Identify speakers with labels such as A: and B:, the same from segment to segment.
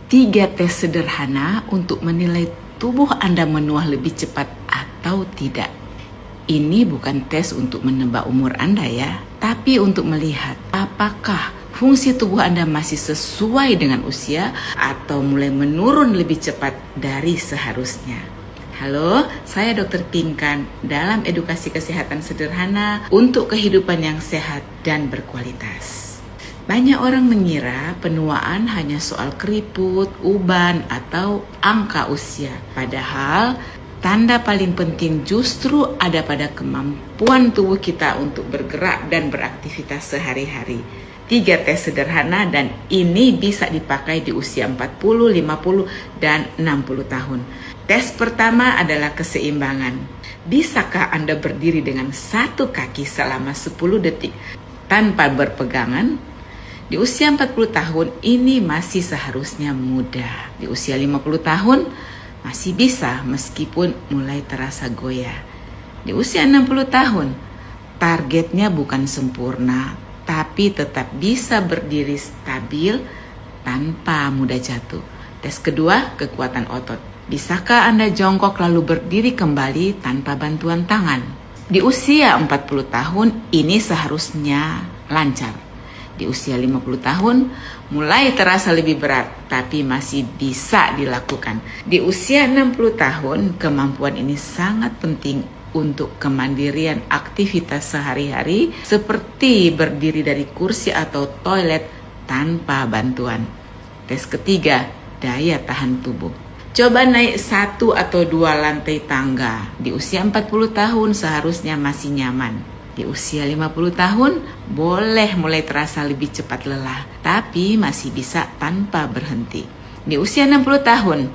A: 3 tes sederhana untuk menilai tubuh Anda menua lebih cepat atau tidak. Ini bukan tes untuk menebak umur Anda ya, tapi untuk melihat apakah fungsi tubuh Anda masih sesuai dengan usia atau mulai menurun lebih cepat dari seharusnya. Halo, saya Dr. Pinkan dalam edukasi kesehatan sederhana untuk kehidupan yang sehat dan berkualitas. Banyak orang mengira penuaan hanya soal keriput, uban, atau angka usia. Padahal, tanda paling penting justru ada pada kemampuan tubuh kita untuk bergerak dan beraktivitas sehari-hari. 3 tes sederhana dan ini bisa dipakai di usia 40, 50, dan 60 tahun. Tes pertama adalah keseimbangan. Bisakah Anda berdiri dengan satu kaki selama 10 detik tanpa berpegangan? Di usia 40 tahun ini masih seharusnya mudah. Di usia 50 tahun masih bisa meskipun mulai terasa goyah. Di usia 60 tahun targetnya bukan sempurna, tapi tetap bisa berdiri stabil tanpa mudah jatuh. Tes kedua, kekuatan otot. Bisakah Anda jongkok lalu berdiri kembali tanpa bantuan tangan? Di usia 40 tahun ini seharusnya lancar. Di usia 50 tahun mulai terasa lebih berat, tapi masih bisa dilakukan. Di usia 60 tahun kemampuan ini sangat penting untuk kemandirian aktivitas sehari-hari seperti berdiri dari kursi atau toilet tanpa bantuan. Tes ketiga, daya tahan tubuh. Coba naik 1 atau 2 lantai tangga. Di usia 40 tahun seharusnya masih nyaman. Di usia 50 tahun boleh mulai terasa lebih cepat lelah, tapi masih bisa tanpa berhenti. Di usia 60 tahun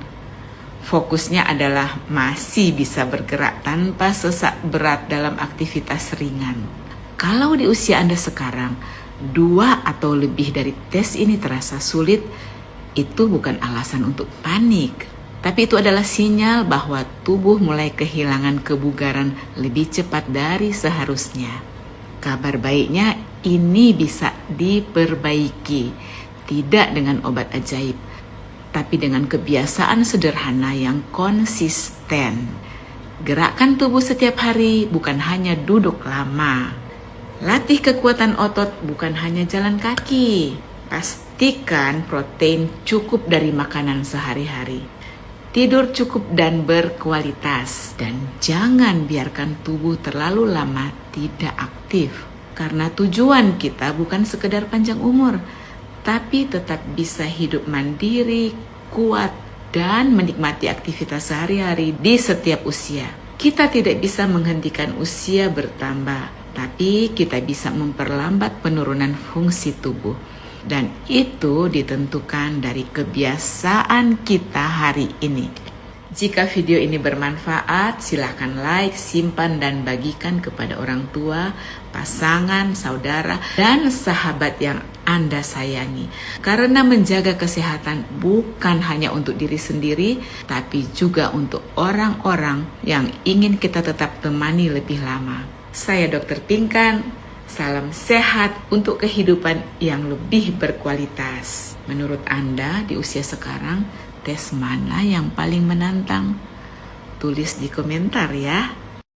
A: fokusnya adalah masih bisa bergerak tanpa sesak berat dalam aktivitas ringan. Kalau di usia Anda sekarang 2 atau lebih dari tes ini terasa sulit, itu bukan alasan untuk panik. Tapi itu adalah sinyal bahwa tubuh mulai kehilangan kebugaran lebih cepat dari seharusnya. Kabar baiknya ini bisa diperbaiki, tidak dengan obat ajaib, tapi dengan kebiasaan sederhana yang konsisten. Gerakkan tubuh setiap hari, bukan hanya duduk lama. Latih kekuatan otot, bukan hanya jalan kaki. Pastikan protein cukup dari makanan sehari-hari. Tidur cukup dan berkualitas, dan jangan biarkan tubuh terlalu lama tidak aktif. Karena tujuan kita bukan sekedar panjang umur, tapi tetap bisa hidup mandiri, kuat, dan menikmati aktivitas sehari-hari di setiap usia. Kita tidak bisa menghentikan usia bertambah, tapi kita bisa memperlambat penurunan fungsi tubuh. Dan itu ditentukan dari kebiasaan kita hari ini. Jika video ini bermanfaat, silakan like, simpan, dan bagikan kepada orang tua, pasangan, saudara, dan sahabat yang Anda sayangi. Karena menjaga kesehatan bukan hanya untuk diri sendiri, tapi juga untuk orang-orang yang ingin kita tetap temani lebih lama. Saya Dr. Pinkan. Salam sehat untuk kehidupan yang lebih berkualitas. Menurut Anda di usia sekarang, tes mana yang paling menantang? Tulis di komentar ya.